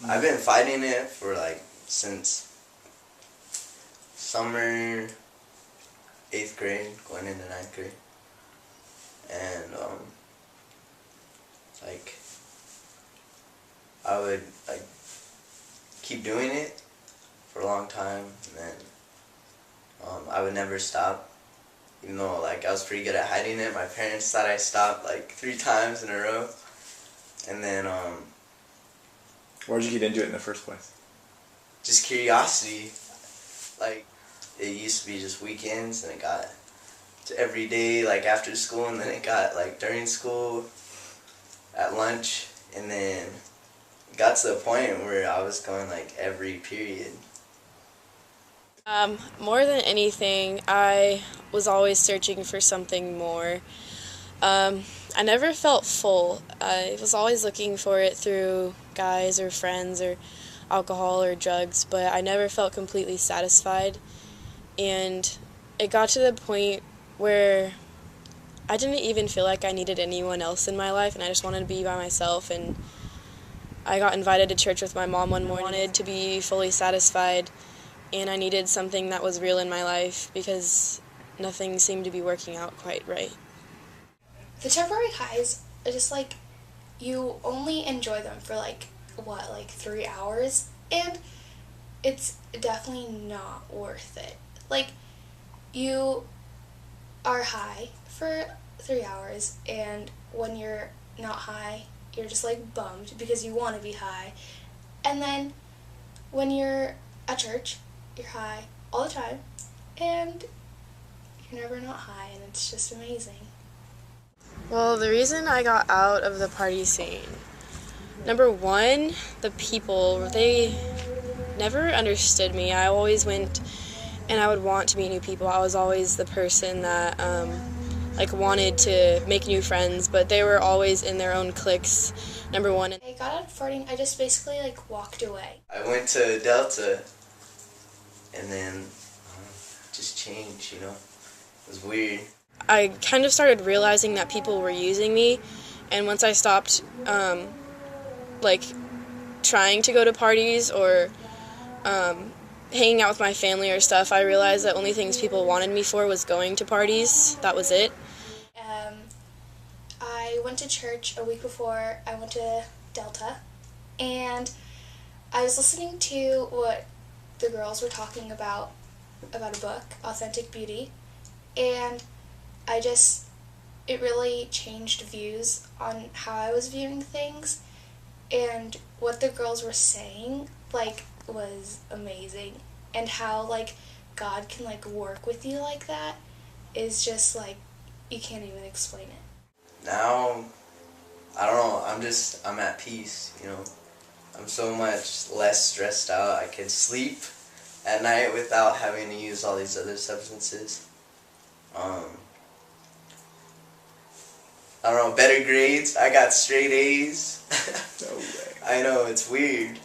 I've been fighting it for like since summer 8th grade, going into 9th grade. And like I would like keep doing it for a long time, and then I would never stop. Even though like I was pretty good at hiding it, my parents thought I stopped like 3 times in a row. And then Why'd you get into it in the first place? just curiosity. Like it used to be just weekends, and it got to every day, like after school, and then it got like during school, at lunch, and then it got to the point where I was going like every period. More than anything, I was always searching for something more. I never felt full. I was always looking for it through guys or friends or alcohol or drugs, but I never felt completely satisfied. And it got to the point where I didn't even feel like I needed anyone else in my life, and I just wanted to be by myself. And I got invited to church with my mom one morning. I wanted to be fully satisfied, and I needed something that was real in my life because nothing seemed to be working out quite right. The temporary highs are just like, you only enjoy them for like 3 hours, and it's definitely not worth it. Like, you are high for 3 hours, and when you're not high, you're just like bummed because you want to be high. And then when you're at church, you're high all the time, and you're never not high, and it's just amazing. Well, the reason I got out of the party scene, number one, the people, they never understood me. I always went and I would want to meet new people. I was always the person that wanted to make new friends, but they were always in their own cliques, number one. I got out of farting, I just basically walked away. I went to Delta, and then just changed, It was weird. I kind of started realizing that people were using me, and once I stopped trying to go to parties or hanging out with my family or stuff, I realized that only things people wanted me for was going to parties. That was it. I went to church a week before I went to Delta, and I was listening to what the girls were talking about a book, Authentic Beauty, and it really changed views on how I was viewing things, and what the girls were saying, was amazing, and how, God can, work with you like that is just, you can't even explain it. Now, I don't know, I'm at peace, I'm so much less stressed out. I can sleep at night without having to use all these other substances. I don't know, better grades. I got straight A's. No way. I know, it's weird.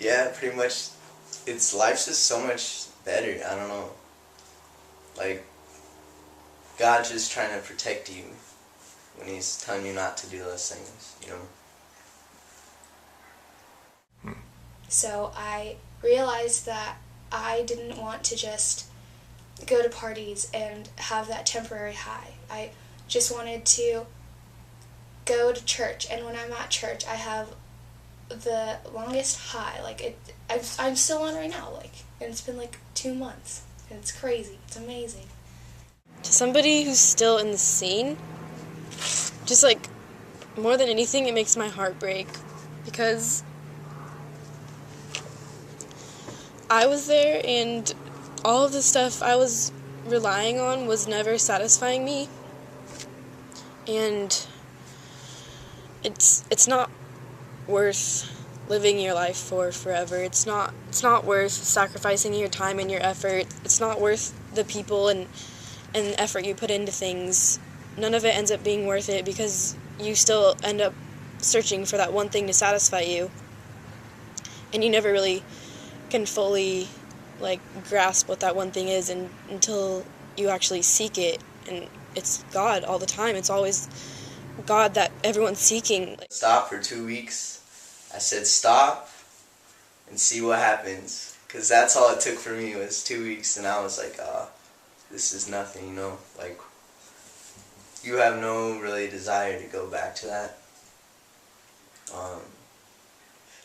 Yeah, pretty much, life's just so much better. I don't know. God's just trying to protect you when He's telling you not to do those things, So I realized that I didn't want to just go to parties and have that temporary high. I just wanted to go to church, and when I'm at church, I have the longest high. I'm still on right now, and it's been 2 months, and it's crazy. It's amazing. To somebody who's still in the scene, just more than anything, it makes my heart break, because I was there, and all of the stuff I was relying on was never satisfying me, and it's not worth living your life for forever. It's not worth sacrificing your time and your effort. It's not worth the people and effort you put into things. None of it ends up being worth it, because you still end up searching for that one thing to satisfy you, and you never really can fully grasp what that one thing is until you actually seek it. And it's God all the time. It's always God that everyone's seeking. Stop for 2 weeks. I said stop and see what happens. Because that's all it took for me was 2 weeks. And I was like, this is nothing, you know. Like, you have no really desire to go back to that.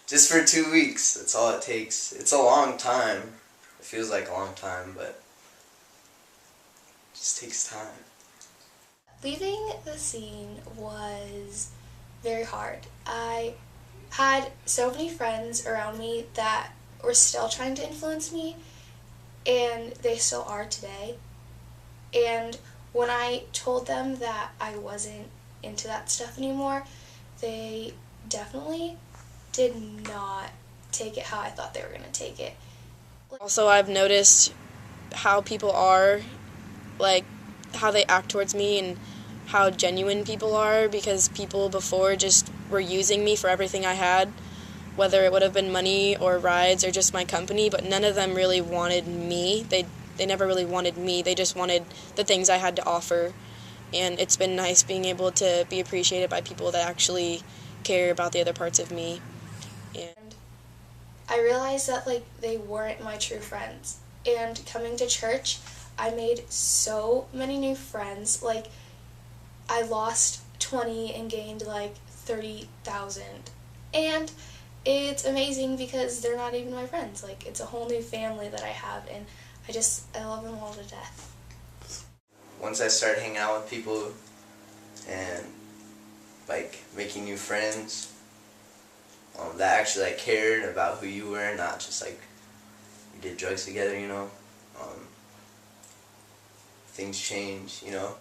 Just for 2 weeks. That's all it takes. It's a long time. It feels like a long time, but it just takes time. Leaving the scene was very hard. I had so many friends around me that were still trying to influence me, and they still are today. And when I told them that I wasn't into that stuff anymore, they definitely did not take it how I thought they were going to take it. Also, I've noticed how people are, like, how they act towards me and how genuine people are, because people before just were using me for everything I had, whether it would have been money or rides or just my company, but none of them really wanted me. They never really wanted me. They just wanted the things I had to offer. And it's been nice being able to be appreciated by people that actually care about the other parts of me. And I realized that, like, they weren't my true friends. And coming to church, I made so many new friends. Like, I lost 20 and gained like 30,000. And it's amazing because they're not even my friends. Like, it's a whole new family that I have, and I love them all to death. Once I started hanging out with people and like making new friends that actually like cared about who you were, not just like you did drugs together, you know, things change, you know.